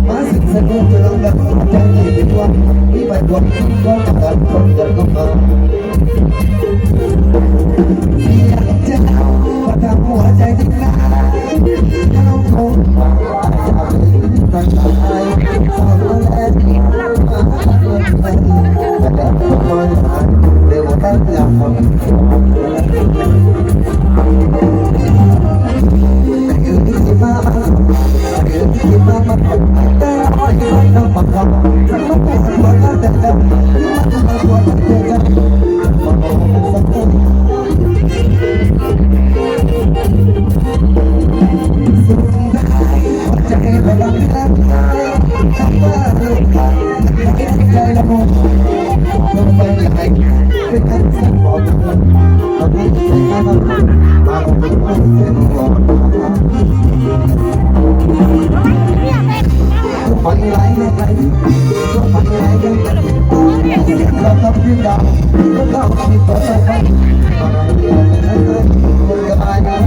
มาสิ่งสนุกจะลองดับใจที่เป็นวันที่ไปวันก็จะตัดคนกันก็มาอยากจะเอามาทำหัวใจที่น่าถ้าเราคงจะเป็นตั้งใจสอนแล้วมาเดินไปแต่เดินคอยหาเดี๋ยวตั้งอยากทำที่มาที่มาแต่เราไม่ได้มาทำฉันไม่ได้มาทำแต่ที่มาตัวฉันเองมาสักคนสุดท้ายหัวใจเราลังเลทำว่าเรื่องใจละมุนลงไปไหนเป็นการสั่งบอกเราไม่ใช่การมาเป็นคนเส้นหลอกไปไหนไปไปไหนกันเราต้องพิจารณาเราต้องพิจารณาคนกระบายนะ